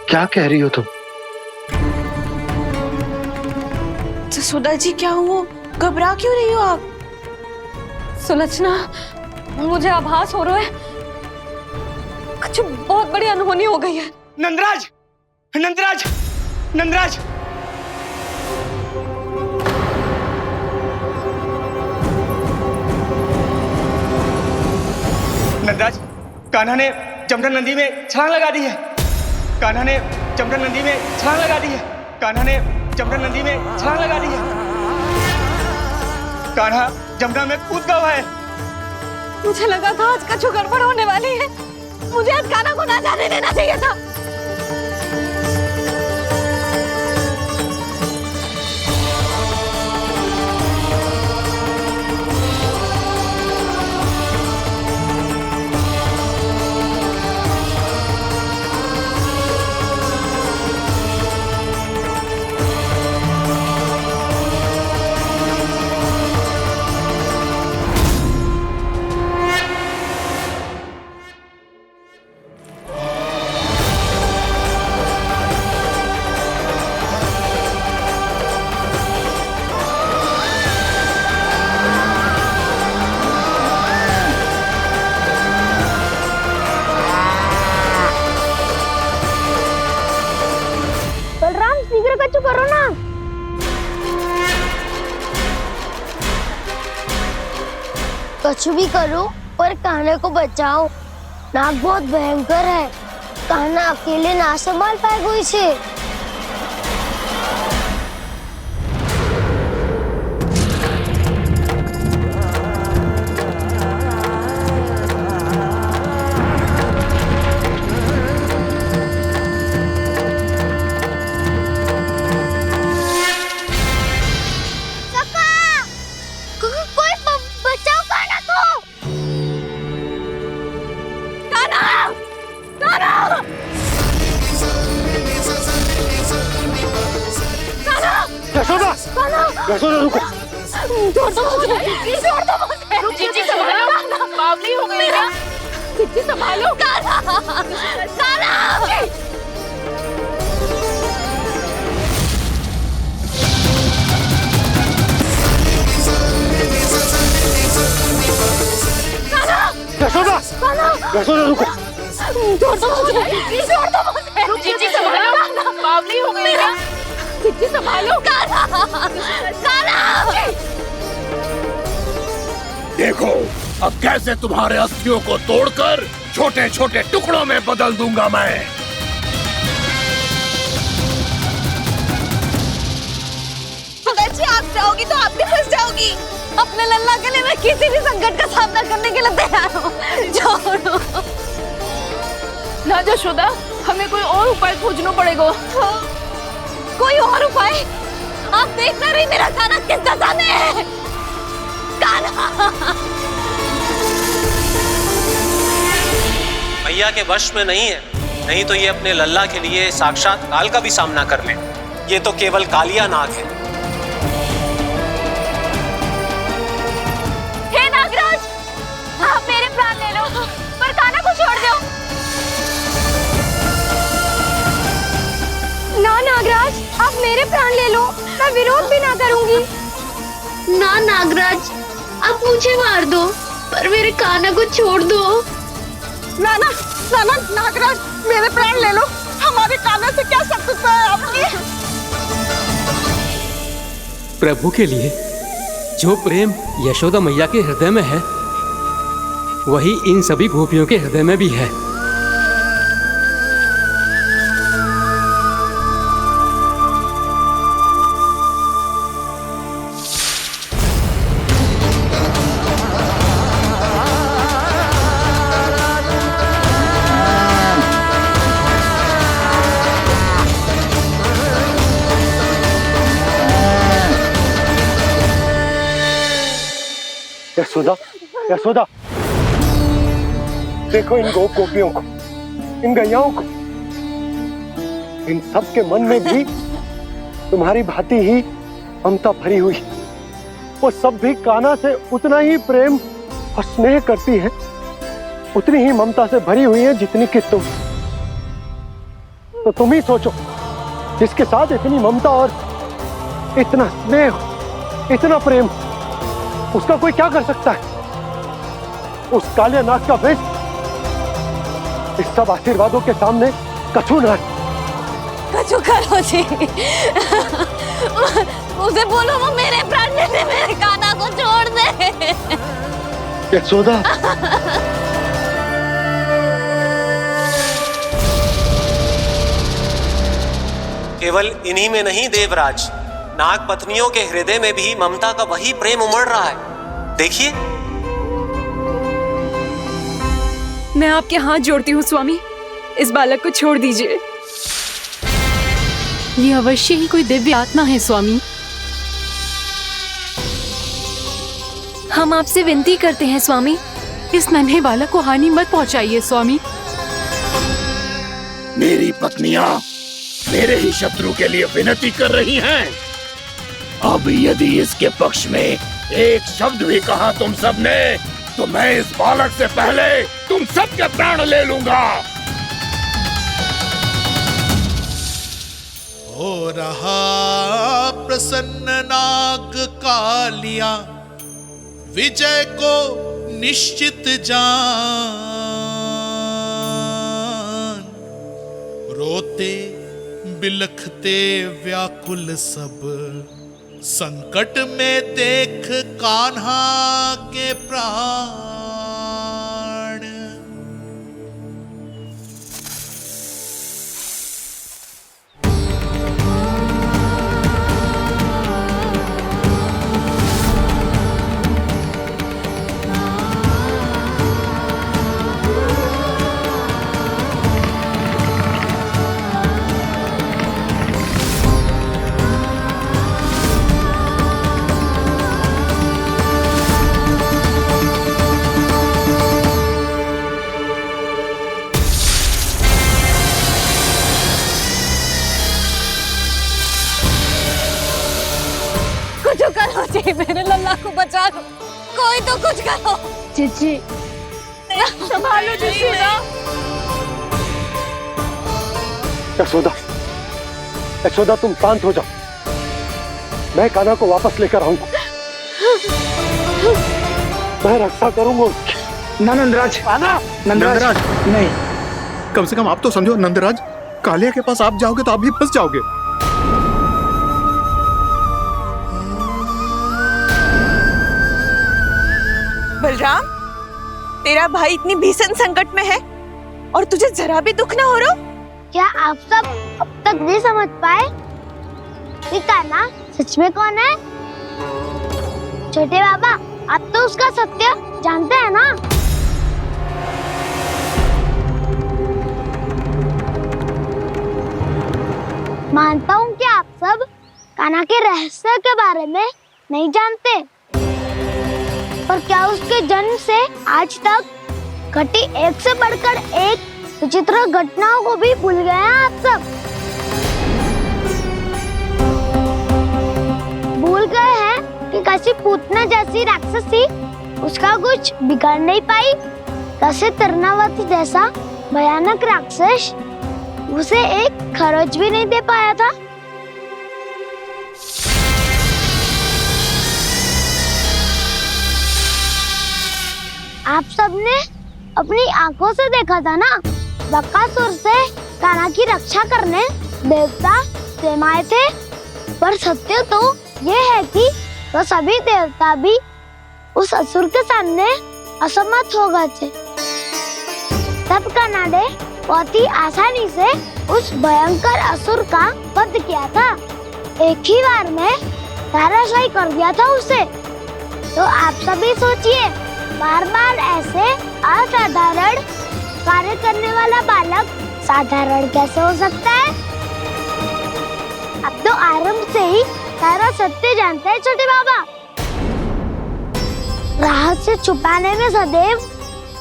क्या कह रही हो तुम? जसोदा जी, क्या हुआ? घबरा क्यों रही हो आप? सुलक्षणा, मुझे आभास हो रहा है कुछ बहुत बड़ी अनहोनी हो गई है। नंदराज, नंदराज, नंदराज! नंदराज, कान्हा ने जमदग्नि नदी में छलांग लगा दी है। कान्हा ने जमदग्नि नदी में छलांग लगा दी है। कान्हा ने जमदग्नि नदी में छलांग लगा दी है। कान्हा जमुना में कूद गया है। मुझे लगा था आज कछु गड़बड़ होने वाली है। मुझे आज कान्हा को ना जाने देना चाहिए था। कुछ भी करो पर कान्हा को बचाओ। नाग बहुत भयंकर है, कान्हा अकेले ना संभाल पाएगा इसे। यशोदा रुको। छोड़ दो मुझे, प्लीज छोड़ दो मुझे। जीजी संभालो, बावली हो गई है। जीजी संभालो। कान्हा, कान्हा। यशोदा, यशोदा रुको। छोड़ दो मुझे, प्लीज छोड़ दो मुझे। जीजी संभालो, बावली हो गई है। जीजी संभालो। कान्हा, कान्हा। देखो अब कैसे तुम्हारे अस्थियों को तोड़कर छोटे छोटे टुकड़ों में बदल दूंगा मैं। अगर जी आप जाओगी तो आप भी फंस जाओगी। अपने लल्ला के लिए मैं किसी भी संकट का सामना करने के लिए तैयार हूँ। छोड़ो ना यशोदा, हमें कोई और उपाय खोजना पड़ेगा। कोई और उपाय? आप देख ना रही मेरा कान्हा किस दशा में है। कान्हा मैया के वश में नहीं है, नहीं तो ये अपने लल्ला के लिए साक्षात काल का भी सामना कर ले। ये तो केवल कालिया नाग है। हे नागराज, आप मेरे प्राण ले लो पर कान्हा को छोड़ दो। ना नागराज, आप मेरे प्राण ले लो, मैं विरोध भी ना करूंगी। ना नागराज, आप मुझे मार दो पर मेरे कान्हा को छोड़ दो। ना ना ना ना नागराज, मेरे प्राण ले लो। हमारे कान्हा से क्या शत्रुता है आपकी? प्रभु के लिए जो प्रेम यशोदा मैया के हृदय में है, वही इन सभी गोपियों के हृदय में भी है। यशोदा, यशोदा, देखो इन गोपियों को, इन गैयाओं को। इन सब के मन में भी तुम्हारी भांति ही ममता भरी हुई। वो सब भी कान्हा से उतना ही प्रेम और स्नेह करती है, उतनी ही ममता से भरी हुई है जितनी कि तुम। तो तुम ही सोचो, जिसके साथ इतनी ममता और इतना स्नेह, इतना प्रेम, उसका कोई क्या कर सकता है? उस कालिया नाग का विष इस सब आशीर्वादों के सामने कछु न है। कछु करो जी। उसे बोलो वो मेरे प्राण ले दे, मेरे कान्हा को छोड़ दे। यशोदा, केवल इन्हीं में नहीं देवराज, नाग पत्नियों के हृदय में भी ममता का वही प्रेम उमड़ रहा है। देखिए। मैं आपके हाथ जोड़ती हूँ स्वामी, इस बालक को छोड़ दीजिए। ये अवश्य ही कोई दिव्य आत्मा है स्वामी। हम आपसे विनती करते हैं स्वामी, इस नन्हे बालक को हानि मत पहुंचाइए स्वामी। मेरी पत्नियां मेरे ही शत्रु के लिए विनती कर रही हैं। अब यदि इसके पक्ष में एक शब्द भी कहा तुम सबने, तो मैं इस बालक से पहले तुम सबके प्राण ले लूंगा। हो रहा प्रसन्न नाग कालिया, विजय को निश्चित जान। रोते बिलखते व्याकुल सब संकट में देख कान्हा के प्राण। कुछ करो जी, मेरे लल्ला को बचा लो, कोई तो कुछ करो। जीजी संभालो जसोदा। यशोदा, यशोदा तुम शांत हो जाओ, मैं कान्हा को वापस लेकर आऊंगा, मैं रक्षा करूंगा उसकी। ना नंदराज, नंदराज नहीं, कम से कम आप तो समझो नंदराज, कालिया के पास आप जाओगे तो आप भी फंस जाओगे। बलराम, तेरा भाई इतनी भीषण संकट में है और तुझे जरा भी दुख ना हो रहा? क्या आप सब अब तक नहीं समझ पाए कि कान्हा सच में कौन है? छोटे बाबा, आप तो उसका सत्य जानते हैं ना? मानता हूँ कि आप सब कान्हा के रहस्य के बारे में नहीं जानते, पर क्या उसके जन्म से आज तक घटी एक से बढ़कर एक विचित्र घटनाओं को भी भूल गए हैं आप सब? भूल गए हैं कि कैसी पूतना जैसी राक्षसी उसका कुछ बिगाड़ नहीं पाई, कैसे तरनावती जैसा भयानक राक्षस उसे एक खरोच भी नहीं दे पाया था। आप सबने अपनी आंखों से देखा था ना, बकासुर से कान्हा की रक्षा करने देवता स्वयं आए थे, पर सत्य तो ये है कि वो सभी देवता भी उस असुर के सामने असमर्थ हो गए थे। तब कान्हा ने बहुत ही आसानी से उस भयंकर असुर का वध किया था, एक ही बार में धराशायी कर दिया था उसे। तो आप सभी सोचिए, बार बार ऐसे असाधारण कार्य करने वाला बालक साधारण कैसे हो सकता है? अब तो आरंभ से ही सारा सत्य जानते हैं छोटे बाबा। रहस्य छुपाने में सदैव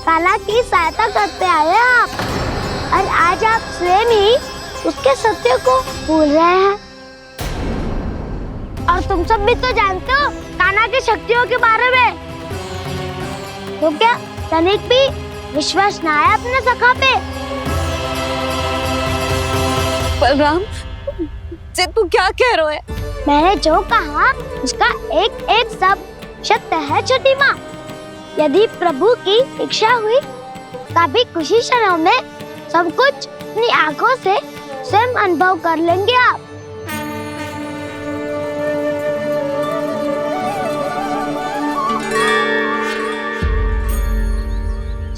कान्हा की सहायता करते आए आप, और आज आप स्वयं ही उसके सत्य को भूल रहे हैं। और तुम सब भी तो जानते हो कान्हा की शक्तियों के बारे में, तो क्या तनिक भी विश्वास ना है अपने सखा पे? बलराम, जे तू क्या कह रहा है? मैंने जो कहा उसका एक एक शब्द सत्य है छोटी माँ। यदि प्रभु की इच्छा हुई तभी कुछ ही क्षणों में सब कुछ अपनी आंखों से स्वयं अनुभव कर लेंगे आप।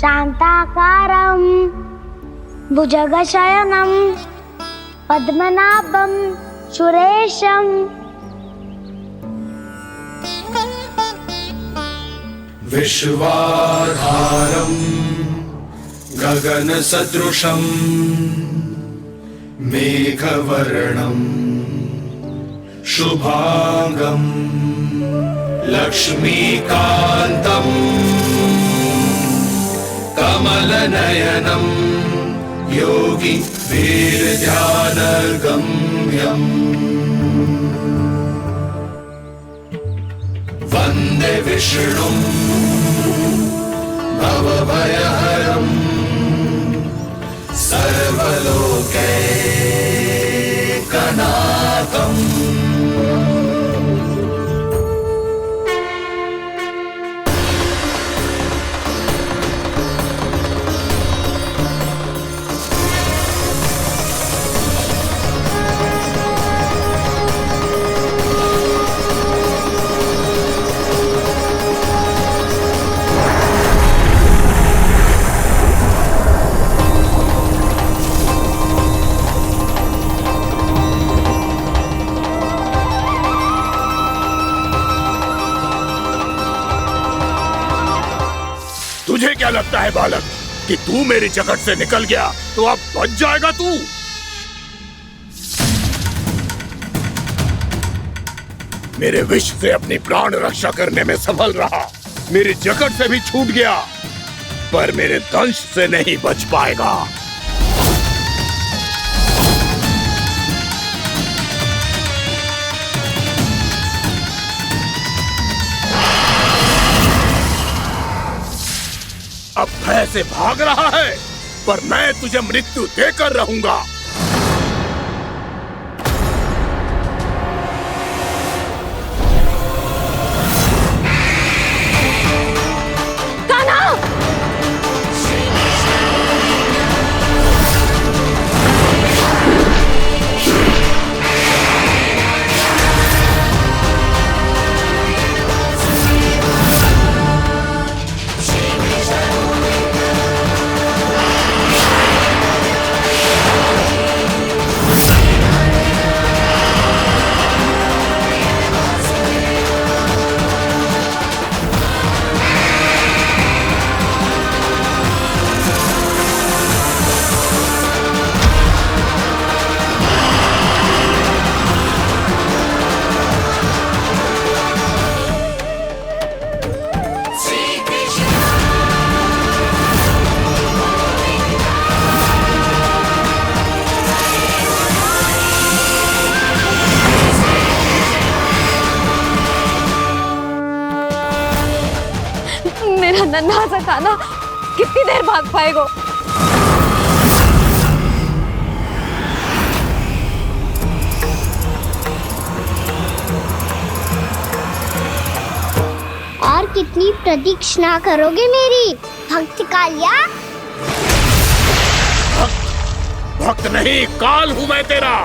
शांताकारं भुजगशयनं पद्मनाभं सुरेशं विश्वाधारं गगनसदृशं मेघवर्णं शुभांगं लक्ष्मीकान्तं कमलनयनं योगी वीरध्यानगम्यं वन्दे विष्णुं भवभयहरं सर्वलोकैकनाथम्। तुझे क्या लगता है बालक कि तू मेरी जगत से निकल गया तो अब बच जाएगा तू? मेरे विष से अपनी प्राण रक्षा करने में सफल रहा, मेरी जगत से भी छूट गया, पर मेरे दंश से नहीं बच पाएगा। अब भय से भाग रहा है, पर मैं तुझे मृत्यु देकर रहूंगा। मेरा नन्हा सा कान्हा कितनी देर भाग पाएगा? और कितनी प्रतीक्षा करोगे मेरी भक्त कालिया? भक्त नहीं, काल हूं मैं तेरा।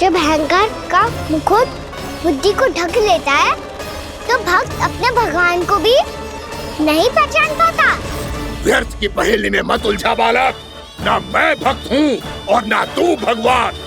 जब अहंकार का मुकुट बुद्धि को ढक लेता है तो भक्त अपने भगवान को भी नहीं पहचान पाता। व्यर्थ की पहेली में मत उलझा बालक, ना मैं भक्त हूँ और ना तू भगवान।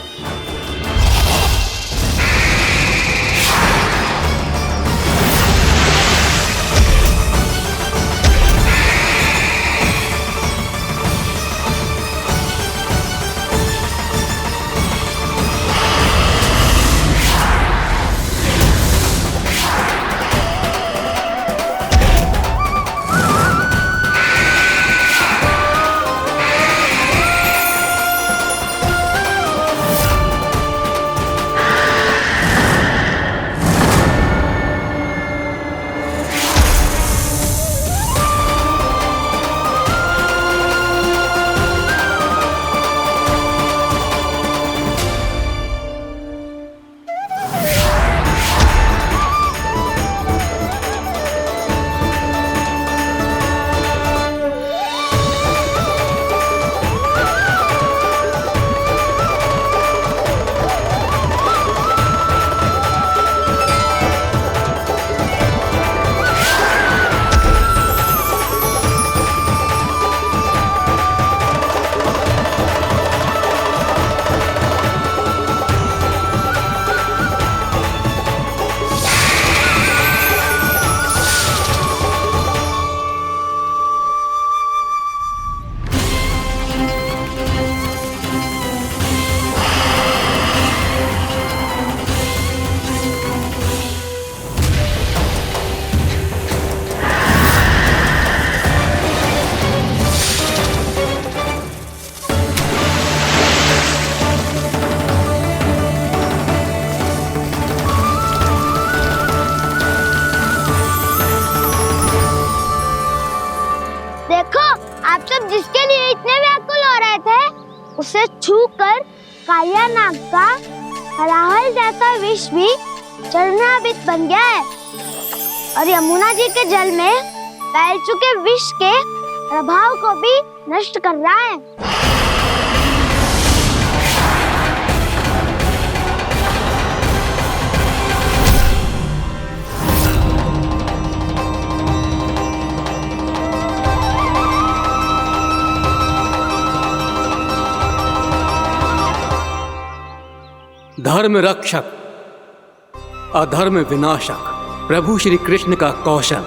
जिसके लिए इतने व्याकुल हो रहे थे, उसे छूकर कालिया नाग का हलाहल जैसा विष भी चरणामृत बन गया है और यमुना जी के जल में फैल चुके विष के प्रभाव को भी नष्ट कर रहा है। धर्म रक्षक, अधर्म विनाशक प्रभु श्री कृष्ण का कौशल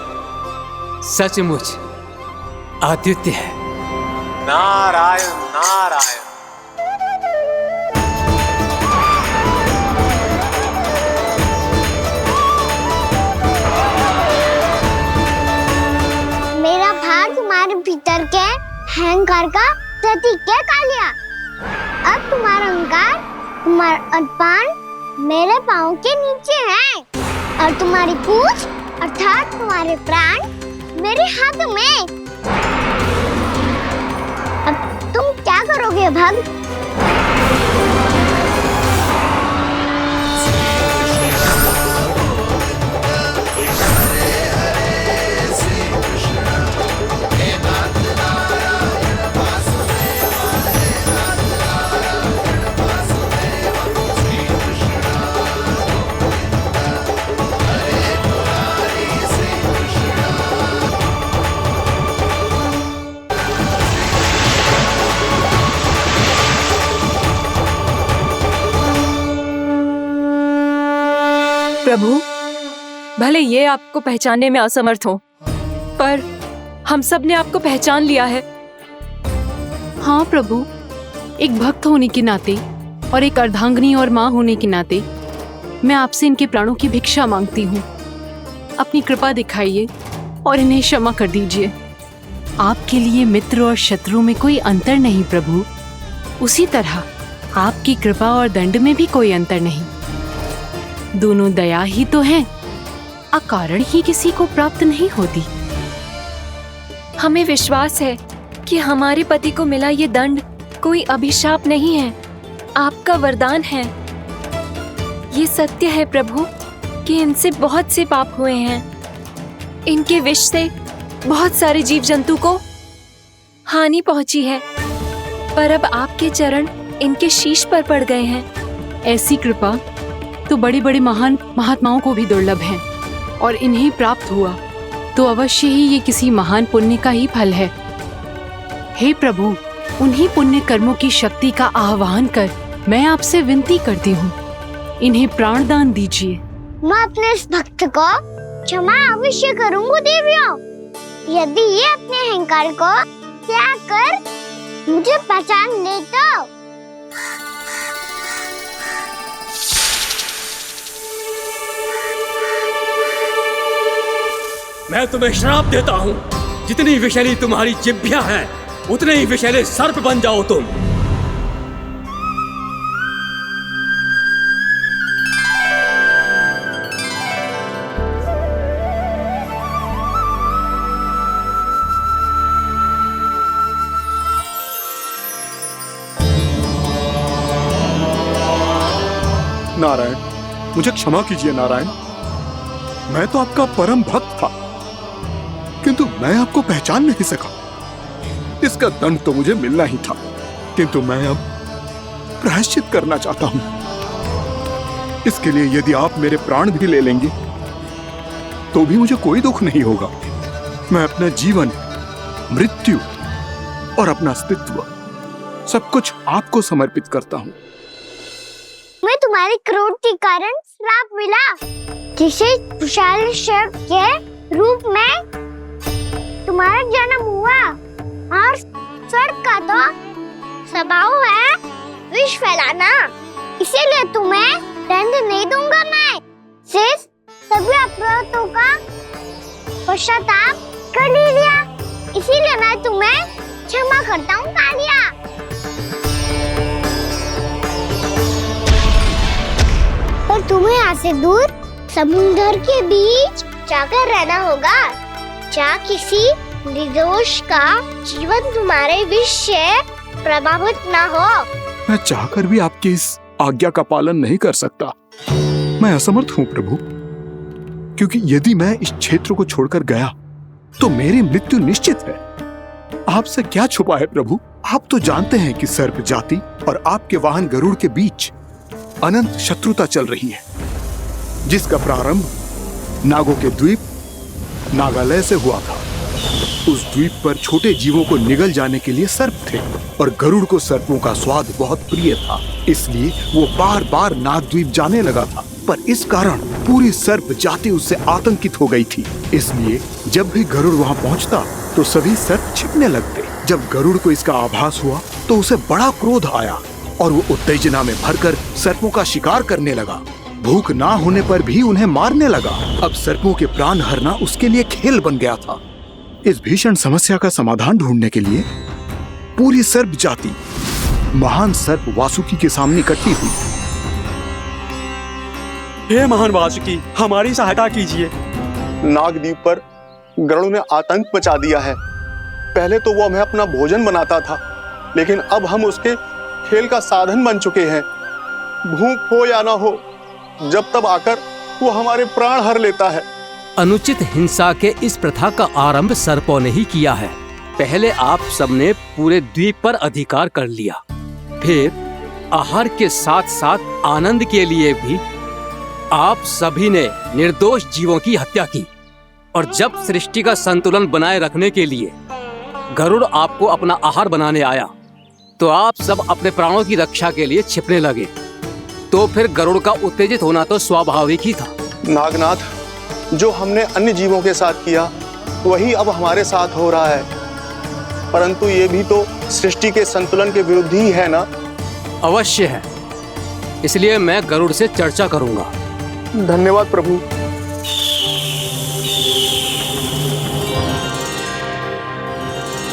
सचमुच आदित्य है। नारायण नारायण। मेरा भार तुम्हारे भीतर के अहंकार का प्रतीक है कालिया। अब तुम्हारा अहंकार, तुम्हारा अभिमान मेरे पाँव के नीचे है और तुम्हारी पूंछ अर्थात तुम्हारे प्राण मेरे हाथ में। अब तुम क्या करोगे भक्त? प्रभु, भले ये आपको पहचानने में असमर्थ हो, पर हम सब ने आपको पहचान लिया है। हाँ प्रभु, एक भक्त होने के नाते और एक अर्धांगिनी और माँ होने के नाते मैं आपसे इनके प्राणों की भिक्षा मांगती हूँ। अपनी कृपा दिखाइए और इन्हें क्षमा कर दीजिए। आपके लिए मित्र और शत्रु में कोई अंतर नहीं प्रभु। उसी तरह आपकी कृपा और दंड में भी कोई अंतर नहीं। दोनों दया ही तो हैं, अकारण ही किसी को प्राप्त नहीं होती। हमें विश्वास है कि हमारे पति को मिला ये दंड कोई अभिशाप नहीं है, आपका वरदान है। ये सत्य है प्रभु कि इनसे बहुत से पाप हुए हैं। इनके विष से बहुत सारे जीव जंतु को हानि पहुंची है, पर अब आपके चरण इनके शीश पर पड़ गए हैं। ऐसी कृपा तो बड़े बड़े महान महात्माओं को भी दुर्लभ है, और इन्हें प्राप्त हुआ तो अवश्य ही ये किसी महान पुण्य का ही फल है। हे प्रभु, उन्हीं पुण्य कर्मों की शक्ति का आह्वान कर मैं आपसे विनती करती हूँ, इन्हें प्राण दान दीजिए। मैं अपने इस भक्त को क्षमा अवश्य करूंगा देवियों, यदि ये अपने अहंकार को त्याग कर मुझे पहचान ले तो। मैं तुम्हें श्राप देता हूँ, जितनी विषैली तुम्हारी जिह्वा है उतने ही विषैले सर्प बन जाओ तुम। नारायण, मुझे क्षमा कीजिए नारायण। मैं तो आपका परम भक्त था, किंतु मैं आपको पहचान नहीं सका। इसका दंड तो मुझे मिलना ही था, किंतु मैं अब प्रायश्चित करना चाहता हूं। इसके लिए यदि आप मेरे प्राण भी ले लेंगे तो भी मुझे कोई दुख नहीं होगा। मैं अपना जीवन, मृत्यु और अपना अस्तित्व सब कुछ आपको समर्पित करता हूं। मैं तुम्हारे क्रोध के कारण श्राप मिला, जिसे विशाल सर्प के रूप में तुम्हारा जन्म हुआ, और सर्प का तो स्वभाव है विष फैलाना। इसीलिए तुम्हें दंड नहीं दूंगा। मैं सिर्फ सभी अपराधों का पश्चाताप कर लिया, इसीलिए मैं तुम्हें क्षमा करता हूँ कालिया। पर तुम्हें यहाँ से दूर समुद्र के बीच जाकर रहना होगा, जहाँ किसी निर्दोष का जीवन तुम्हारे विष से प्रभावित ना हो। मैं चाहकर भी आपकी इस आज्ञा का पालन नहीं कर सकता। मैं असमर्थ हूँ प्रभु, क्योंकि यदि मैं इस क्षेत्र को छोड़कर गया तो मेरी मृत्यु निश्चित है। आपसे क्या छुपा है प्रभु? आप तो जानते हैं कि सर्प जाति और आपके वाहन गरुड़ के बीच अनंत शत्रुता चल रही है, जिसका प्रारंभ नागों के द्वीप नागालय से हुआ था। उस द्वीप पर छोटे जीवों को निगल जाने के लिए सर्प थे, और गरुड़ को सर्पों का स्वाद बहुत प्रिय था, इसलिए वो बार बार नागद्वीप जाने लगा था। पर इस कारण पूरी सर्प जाति उससे आतंकित हो गई थी। इसलिए जब भी गरुड़ वहां पहुंचता तो सभी सर्प छिपने लगते। जब गरुड़ को इसका आभास हुआ तो उसे बड़ा क्रोध आया और वो उत्तेजना में भरकर सर्पों का शिकार करने लगा। भूख ना होने पर भी उन्हें मारने लगा। अब सर्पों के प्राण हरना उसके लिए खेल बन गया था। इस भीषण समस्या का समाधान ढूंढने के लिए पूरी सर्प जाति महान सर्प वासुकी के सामने इकट्ठी हुई। हे महान वासुकी, हमारी सहायता कीजिए। नागद्वीप पर गरुड़ ने आतंक मचा दिया है। पहले तो वो हमें अपना भोजन बनाता था, लेकिन अब हम उसके खेल का साधन बन चुके हैं। भूख हो या ना हो, जब तब आकर वो हमारे प्राण हर लेता है। अनुचित हिंसा के इस प्रथा का आरंभ सर्पों ने ही किया है। पहले आप सबने पूरे द्वीप पर अधिकार कर लिया, फिर आहार के साथ साथ आनंद के लिए भी आप सभी ने निर्दोष जीवों की हत्या की। और जब सृष्टि का संतुलन बनाए रखने के लिए गरुड़ आपको अपना आहार बनाने आया तो आप सब अपने प्राणों की रक्षा के लिए छिपने लगे। तो फिर गरुड़ का उत्तेजित होना तो स्वाभाविक ही था। नागनाथ, जो हमने अन्य जीवों के साथ किया वही अब हमारे साथ हो रहा है, परंतु ये भी तो सृष्टि के संतुलन के विरुद्ध ही है ना? अवश्य है, इसलिए मैं गरुड़ से चर्चा करूंगा। धन्यवाद प्रभु।